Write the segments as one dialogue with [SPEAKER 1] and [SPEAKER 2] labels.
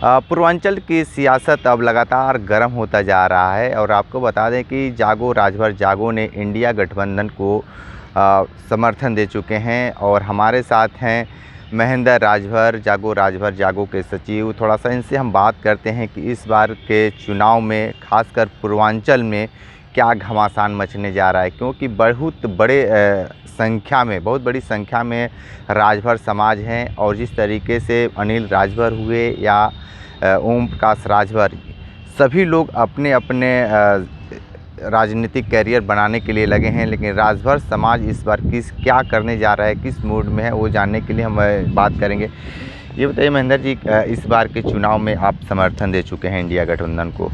[SPEAKER 1] पूर्वांचल की सियासत अब लगातार गर्म होता जा रहा है और आपको बता दें कि जागो राजभर जागो ने इंडिया गठबंधन को समर्थन दे चुके हैं। और हमारे साथ हैं महेंद्र राजभर जागो के सचिव। थोड़ा सा इनसे हम बात करते हैं कि इस बार के चुनाव में खासकर पूर्वांचल में क्या घमासान मचने जा रहा है, क्योंकि बहुत बड़ी संख्या में राजभर समाज हैं। और जिस तरीके से अनिल राजभर हुए या ओम प्रकाश राजभर, सभी लोग अपने अपने राजनीतिक कैरियर बनाने के लिए लगे हैं, लेकिन राजभर समाज इस बार क्या करने जा रहा है, किस मूड में है, वो जानने के लिए हम बात करेंगे। ये बताइए महेंद्र जी, इस बार के चुनाव में आप समर्थन दे चुके हैं इंडिया गठबंधन को,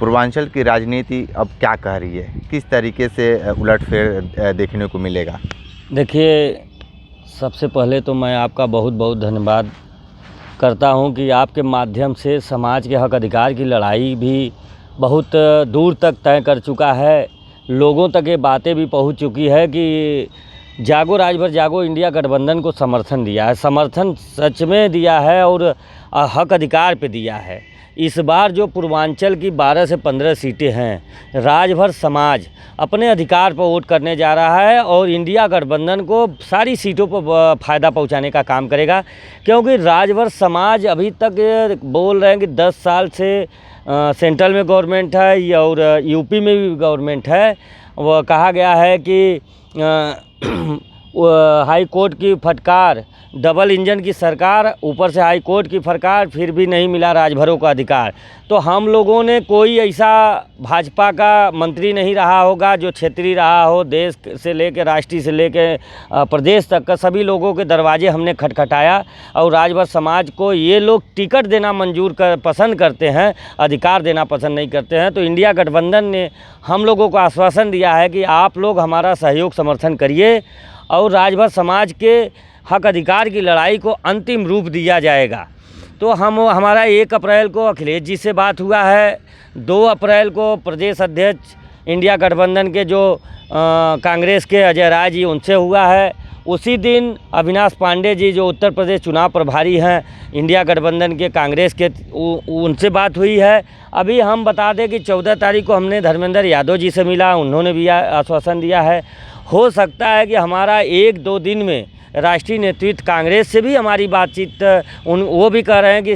[SPEAKER 1] पूर्वांचल की राजनीति अब क्या कह रही है, किस तरीके से उलटफेर देखने को मिलेगा?
[SPEAKER 2] देखिए, सबसे पहले तो मैं आपका बहुत बहुत धन्यवाद करता हूं कि आपके माध्यम से समाज के हक अधिकार की लड़ाई भी बहुत दूर तक तय कर चुका है। लोगों तक ये बातें भी पहुंच चुकी है कि जागो राजभर जागो इंडिया गठबंधन को समर्थन दिया है, समर्थन सच में दिया है और हक अधिकार पे दिया है। इस बार जो पूर्वांचल की 12 से 15 सीटें हैं, राजभर समाज अपने अधिकार पर वोट करने जा रहा है और इंडिया गठबंधन को सारी सीटों पर फ़ायदा पहुंचाने का काम करेगा। क्योंकि राजभर समाज अभी तक बोल रहे हैं कि 10 साल से सेंट्रल में गवर्नमेंट है और यूपी में भी गवर्नमेंट है। वह कहा गया है कि हाई कोर्ट की फटकार, डबल इंजन की सरकार, ऊपर से हाई कोर्ट की फटकार, फिर भी नहीं मिला राजभरों का अधिकार। तो हम लोगों ने कोई ऐसा भाजपा का मंत्री नहीं रहा होगा जो क्षेत्रीय रहा हो, देश से लेकर राष्ट्रीय से लेकर प्रदेश तक का सभी लोगों के दरवाजे हमने खटखटाया और राजभर समाज को ये लोग टिकट देना पसंद करते हैं, अधिकार देना पसंद नहीं करते हैं। तो इंडिया गठबंधन ने हम लोगों को आश्वासन दिया है कि आप लोग हमारा सहयोग समर्थन करिए और राजभर समाज के हक अधिकार की लड़ाई को अंतिम रूप दिया जाएगा। तो हमारा 1 अप्रैल को अखिलेश जी से बात हुआ है, 2 अप्रैल को प्रदेश अध्यक्ष इंडिया गठबंधन के जो कांग्रेस के अजय राय जी, उनसे हुआ है। उसी दिन अविनाश पांडे जी जो उत्तर प्रदेश चुनाव प्रभारी हैं इंडिया गठबंधन के कांग्रेस के, उनसे बात हुई है। अभी हम बता दें कि 14 तारीख को हमने धर्मेंद्र यादव जी से मिला, उन्होंने भी आश्वासन दिया है। हो सकता है कि हमारा 1-2 दिन में राष्ट्रीय नेतृत्व कांग्रेस से भी हमारी बातचीत, वो भी कह रहे हैं कि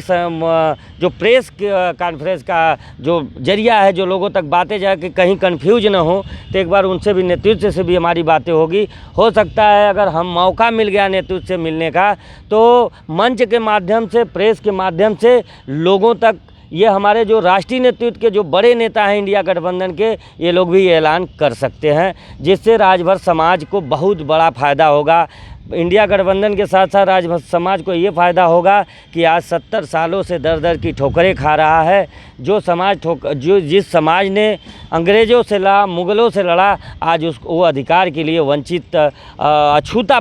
[SPEAKER 2] जो प्रेस कॉन्फ्रेंस का जो जरिया है, जो लोगों तक बातें जाए कि कहीं कंफ्यूज ना हो, तो एक बार उनसे भी, नेतृत्व से भी हमारी बातें होगी। हो सकता है अगर हम मौका मिल गया नेतृत्व से मिलने का, तो मंच के माध्यम से, प्रेस के माध्यम से लोगों तक ये हमारे जो राष्ट्रीय नेतृत्व के जो बड़े नेता हैं इंडिया गठबंधन के, ये लोग भी ऐलान कर सकते हैं, जिससे राजभर समाज को बहुत बड़ा फ़ायदा होगा। इंडिया गठबंधन के साथ साथ राजभर समाज को ये फ़ायदा होगा कि आज 70 सालों से दर दर की ठोकरें खा रहा है। जिस समाज ने अंग्रेज़ों से लड़ा, मुग़लों से लड़ा, आज वो अधिकार के लिए वंचित अछूता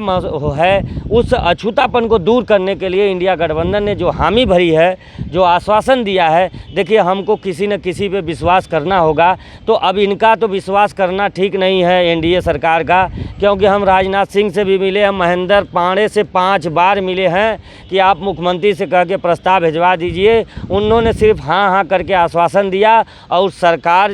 [SPEAKER 2] है। उस अछूतापन को दूर करने के लिए इंडिया गठबंधन ने जो हामी भरी है, जो आश्वासन दिया है, देखिए हमको किसी न किसी पे विश्वास करना होगा। तो अब इनका तो विश्वास करना ठीक नहीं है एनडीए सरकार का, क्योंकि हम राजनाथ सिंह से भी मिले, हम महेंद्र पांडे से 5 बार मिले हैं कि आप मुख्यमंत्री से कह के प्रस्ताव भिजवा दीजिए। उन्होंने सिर्फ हाँ हाँ करके आश्वासन दिया और सरकार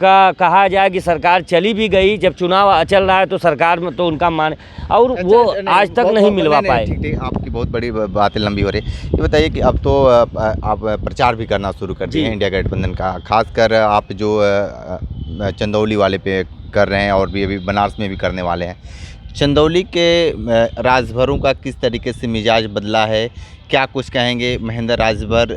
[SPEAKER 2] का कहा जाए कि सरकार चली भी गई। जब चुनाव चल रहा है तो सरकार में तो उनका मान, और वो आज तक नहीं मिलवा पाए।
[SPEAKER 1] ठीक, आपकी बहुत बड़ी बातें लंबी हो रही है। ये बताइए कि अब तो आप प्रचार भी करना शुरू कर दिए हैं इंडिया गठबंधन का, खासकर आप जो चंदौली वाले पे कर रहे हैं और भी अभी बनारस में भी करने वाले हैं। चंदौली के राजभरों का किस तरीके से मिजाज बदला है, क्या कुछ कहेंगे महेंद्र राजभर,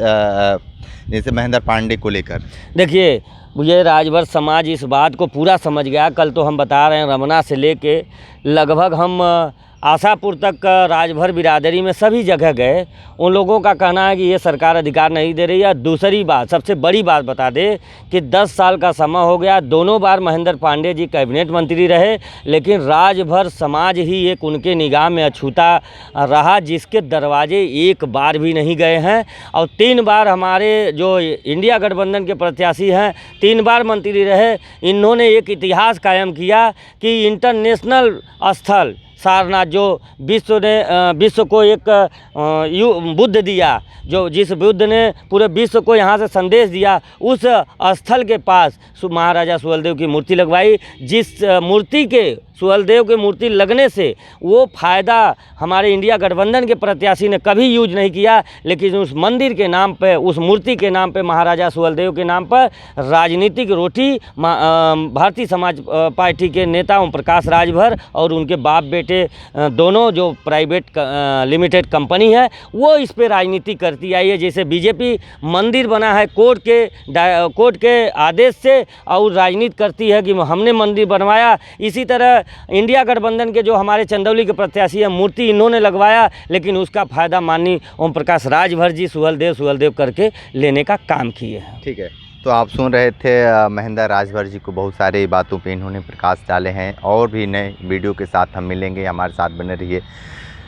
[SPEAKER 1] जैसे महेंद्र पांडे को लेकर?
[SPEAKER 2] देखिए, ये राजभर समाज इस बात को पूरा समझ गया। कल तो हम बता रहे हैं, रमना से लेके लगभग हम आशापुर तक राजभर बिरादरी में सभी जगह गए। उन लोगों का कहना है कि ये सरकार अधिकार नहीं दे रही है। दूसरी बात, सबसे बड़ी बात बता दें कि 10 साल का समय हो गया, दोनों बार महेंद्र पांडे जी कैबिनेट मंत्री रहे, लेकिन राजभर समाज ही एक उनके निगाह में अछूता रहा, जिसके दरवाजे एक बार भी नहीं गए हैं। और 3 बार हमारे जो इंडिया गठबंधन के प्रत्याशी हैं, 3 बार मंत्री रहे। इन्होंने एक इतिहास कायम किया कि इंटरनेशनल स्थल सारनाथ, जो विश्व को एक बुद्ध दिया, जो जिस बुद्ध ने पूरे विश्व को यहाँ से संदेश दिया, उस स्थल के पास महाराजा सुहेलदेव की मूर्ति लगवाई। जिस मूर्ति के सुहेलदेव की मूर्ति लगने से वो फ़ायदा हमारे इंडिया गठबंधन के प्रत्याशी ने कभी यूज नहीं किया, लेकिन उस मंदिर के नाम पे, उस मूर्ति के नाम पे, महाराजा सुहेलदेव के नाम पर राजनीतिक रोटी भारतीय समाज पार्टी के नेता ओम प्रकाश राजभर और उनके बाप बेटे दोनों, जो प्राइवेट लिमिटेड कंपनी है, वो इस पे राजनीति करती आई है। जैसे बीजेपी मंदिर बना है कोर्ट के आदेश से और राजनीति करती है कि हमने मंदिर बनवाया, इसी तरह इंडिया गठबंधन के जो हमारे चंदौली के प्रत्याशी हैं, मूर्ति इन्होंने लगवाया, लेकिन उसका फायदा माननीय ओम प्रकाश राजभर जी सुहेलदेव करके लेने का काम किए हैं।
[SPEAKER 1] ठीक है, तो आप सुन रहे थे महेंद्र राजभर जी को, बहुत सारे बातों पे इन्होंने प्रकाश डाले हैं। और भी नए वीडियो के साथ हम मिलेंगे, हमारे साथ बने रहिए।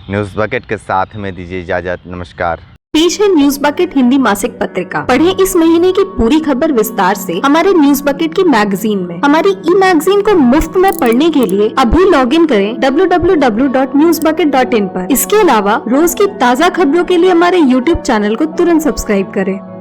[SPEAKER 1] न्यूज़ बकेट के साथ में दीजिए इजाज़त, नमस्कार।
[SPEAKER 3] पेश है न्यूज बकेट हिंदी मासिक पत्रिका। पढ़ें इस महीने की पूरी खबर विस्तार से हमारे न्यूज बकेट की मैगजीन में। हमारी ई मैगजीन को मुफ्त में पढ़ने के लिए अभी लॉगिन करें www.newsbucket.in पर। इसके अलावा रोज की ताज़ा खबरों के लिए हमारे YouTube चैनल को तुरंत सब्सक्राइब करें।